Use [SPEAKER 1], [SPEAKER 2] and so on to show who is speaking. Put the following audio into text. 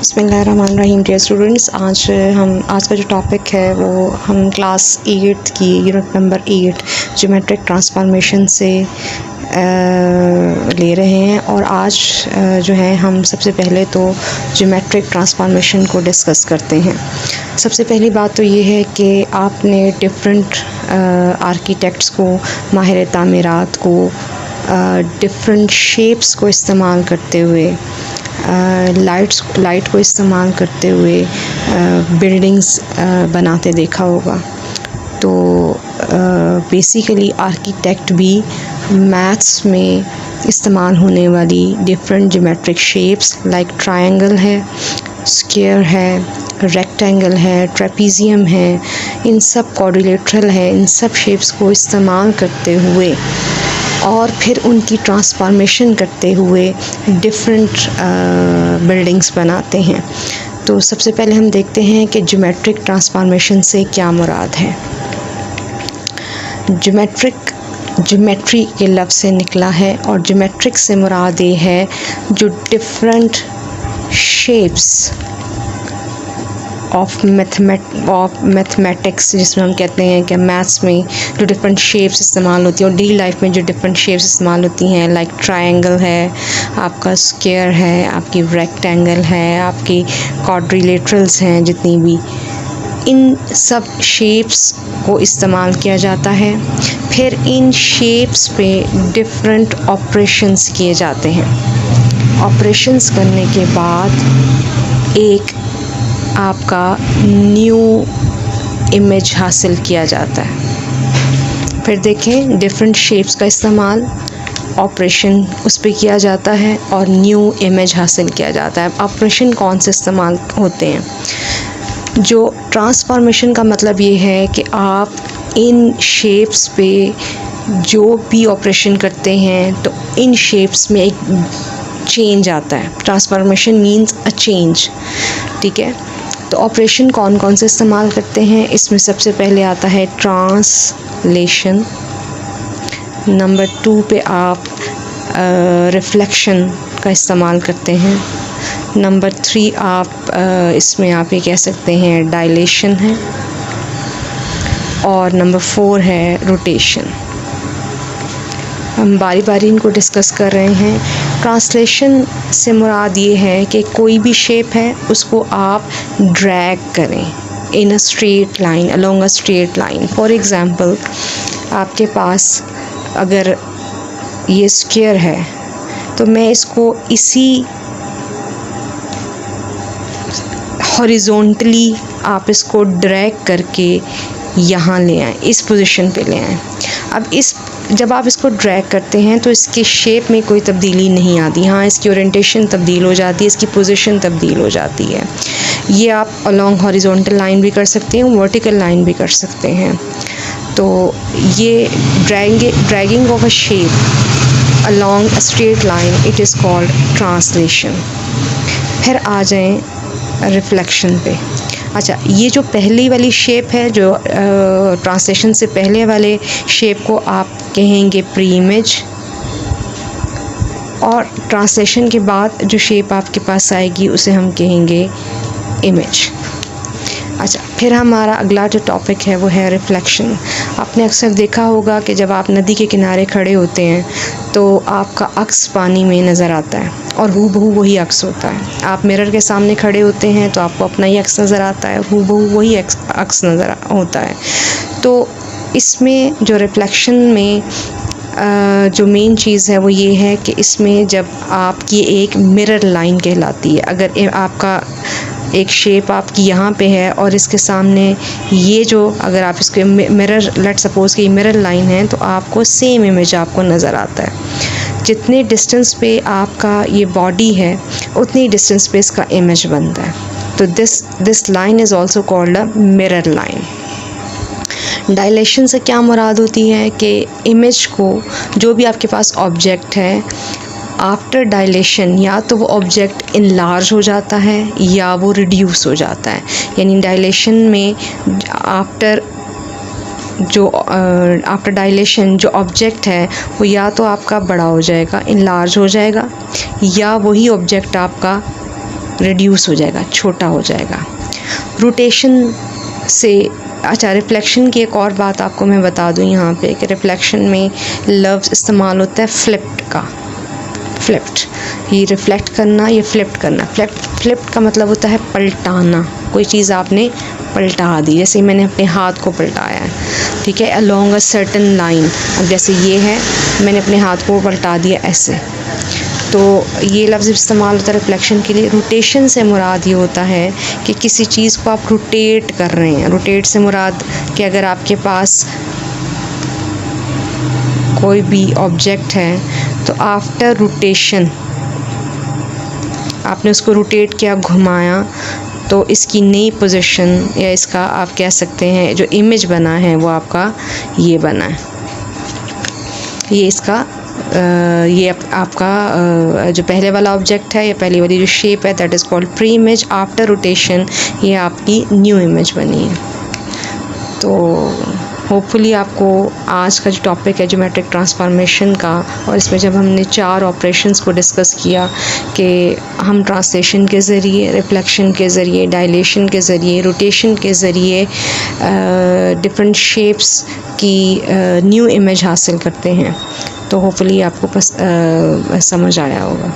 [SPEAKER 1] बिस्मिल्लाहिर्रहमानिर्रहीम। Dear students, आज का जो टॉपिक है वो हम क्लास 8 की यूनिट नंबर 8 ज्योमेट्रिक ट्रांसफॉर्मेशन से ले रहे हैं। और आज जो है हम सबसे पहले तो ज्योमेट्रिक ट्रांसफॉर्मेशन को डिस्कस करते हैं। सबसे पहली बात तो ये है कि आपने डिफरेंट आर्किटेक्ट्स को, माहिर तामीरात को डिफरेंट शेप्स को इस्तेमाल करते हुए, लाइट को इस्तेमाल करते हुए बिल्डिंग्स बनाते देखा होगा। तो बेसिकली आर्किटेक्ट भी मैथ्स में इस्तेमाल होने वाली different geometric shapes like triangle है, स्क्वायर है, रेक्टेंगल है, ट्रेपीजियम है, इन सब क्वाड्रिलेटरल है, इन सब शेप्स को इस्तेमाल करते हुए और फिर उनकी ट्रांसफॉर्मेशन करते हुए डिफरेंट बिल्डिंग्स बनाते हैं। तो सबसे पहले हम देखते हैं कि ज्योमेट्रिक ट्रांसफॉर्मेशन से क्या मुराद है। ज्योमेट्री के लफ्ज़ से निकला है और ज्योमेट्रिक से मुराद ये है जो डिफरेंट शेप्स ऑफ मैथमेटिक्स, जिसमें हम कहते हैं कि मैथ्स में जो डिफरेंट शेप्स इस्तेमाल होती हैं और डेली लाइफ में जो डिफरेंट शेप्स इस्तेमाल होती हैं, लाइक ट्रायंगल है, आपका स्क्वायर है, आपकी रेक्टेंगल है, आपकी क्वाड्रिलेटरल्स हैं, जितनी भी इन सब शेप्स को इस्तेमाल किया जाता है। फिर इन शेप्स पे डिफरेंट ऑपरेशंस किए जाते हैं। ऑपरेशंस करने के बाद एक आपका न्यू इमेज हासिल किया जाता है। फिर देखें, डिफरेंट शेप्स का इस्तेमाल, ऑपरेशन उस पर किया जाता है और न्यू इमेज हासिल किया जाता है। ऑपरेशन कौन से इस्तेमाल होते हैं? जो ट्रांसफॉर्मेशन का मतलब ये है कि आप इन शेप्स पे जो भी ऑपरेशन करते हैं तो इन शेप्स में एक चेंज आता है। ट्रांसफॉर्मेशन मीन्स अ चेंज, ठीक है। तो ऑपरेशन कौन कौन से इस्तेमाल करते हैं? इसमें सबसे पहले आता है ट्रांसलेशन। नंबर 2 पे आप रिफ्लेक्शन का इस्तेमाल करते हैं। नंबर 3 आप इसमें आप ये कह सकते हैं डायलेशन है। और नंबर 4 है रोटेशन। हम बारी बारी इनको डिस्कस कर रहे हैं। ट्रांसलेशन से मुराद ये है कि कोई भी शेप है उसको आप ड्रैग करें in a straight line, along a straight line. For example, आपके पास अगर ये स्क्वायर है तो मैं इसको इसी हॉरिजॉन्टली आप इसको ड्रैग करके यहाँ ले आएँ, इस पोजीशन पे ले आएँ। अब जब आप इसको ड्रैग करते हैं तो इसके शेप में कोई तब्दीली नहीं आती। हाँ, इसकी ओरिएंटेशन तब्दील हो जाती है, इसकी पोजीशन तब्दील हो जाती है। ये आप अलोंग हॉरिजॉन्टल लाइन भी कर सकते हैं, वर्टिकल लाइन भी कर सकते हैं। तो ये dragging of a shape along a straight line, it is called translation. फिर आ जाएं रिफ्लेक्शन पे। अच्छा, ये जो पहली वाली शेप है, जो ट्रांसलेशन से पहले वाले शेप को आप कहेंगे प्री इमेज, और ट्रांसलेशन के बाद जो शेप आपके पास आएगी उसे हम कहेंगे इमेज। अच्छा, फिर हमारा अगला जो टॉपिक है वो है रिफ्लेक्शन। आपने अक्सर देखा होगा कि जब आप नदी के किनारे खड़े होते हैं तो आपका अक्स पानी में नज़र आता है और हूबहू वही अक्स होता है। आप मिरर के सामने खड़े होते हैं तो आपको अपना ही अक्स नज़र आता है, हूबहू वही अक्स नज़र होता है। तो इसमें जो रिफ्लेक्शन में जो मेन चीज़ है वो ये है कि इसमें जब आपकी एक मिरर लाइन कहलाती है। अगर आपका एक शेप आपकी यहाँ पे है और इसके सामने ये जो, अगर आप इसके मिरर, लेट सपोज़ कि मिरर लाइन है, तो आपको सेम इमेज आपको नज़र आता है। जितने डिस्टेंस पे आपका ये बॉडी है उतनी डिस्टेंस पे इसका इमेज बनता है। तो this line is also called a mirror line. Dilation से क्या मुराद होती है कि इमेज को, जो भी आपके पास ऑब्जेक्ट है, आफ्टर डायलेशन या तो वो ऑब्जेक्ट इनलार्ज हो जाता है या वो रिड्यूस हो जाता है। यानी डायलेशन में आफ्टर डायलेशन जो ऑब्जेक्ट है वो या तो आपका बड़ा हो जाएगा, इनलार्ज हो जाएगा, या वही ऑब्जेक्ट आपका रिड्यूस हो जाएगा, छोटा हो जाएगा। रोटेशन से अच्छा, रिफ्लेक्शन की एक और बात आपको मैं बता दूं यहाँ पे कि रिफ्लेक्शन में लफ्ज़ इस्तेमाल होता है फ्लिप्ड का। फ्लिप्ड, ये रिफ्लेक्ट करना, ये फ्लिप्ड करना। फ्लिप्ड का मतलब होता है पलटाना, कोई चीज़ आपने पलटा दी, जैसे मैंने अपने हाथ को पलटाया है, ठीक है, अलोंग अ सर्टन लाइन। अब जैसे ये है, मैंने अपने हाथ को पलटा दिया ऐसे, तो ये लफ्ज़ इस्तेमाल होता है रिफ्लेक्शन के लिए। रोटेशन से मुराद ये होता है कि किसी चीज़ को आप रोटेट कर रहे हैं। रोटेट से मुराद कि अगर आपके पास कोई भी ऑब्जेक्ट है तो आफ्टर रोटेशन आपने उसको रोटेट किया, घुमाया, तो इसकी नई पोजीशन या इसका आप कह सकते हैं जो इमेज बना है वो आपका ये बना है। ये इसका ये आपका जो पहले वाला ऑब्जेक्ट है या पहली वाली जो शेप है that is called pre image. After rotation ये आपकी न्यू इमेज बनी है। तो होपफुली आपको आज का जो टॉपिक है ज्योमेट्रिक ट्रांसफॉर्मेशन का, और इसमें जब हमने 4 ऑपरेशंस को डिस्कस किया कि हम ट्रांसलेशन के ज़रिए, रिफ्लेक्शन के ज़रिए, डायलेशन के ज़रिए, रोटेशन के ज़रिए डिफरेंट शेप्स की न्यू इमेज हासिल करते हैं, तो होपफुली आपको समझ आया होगा।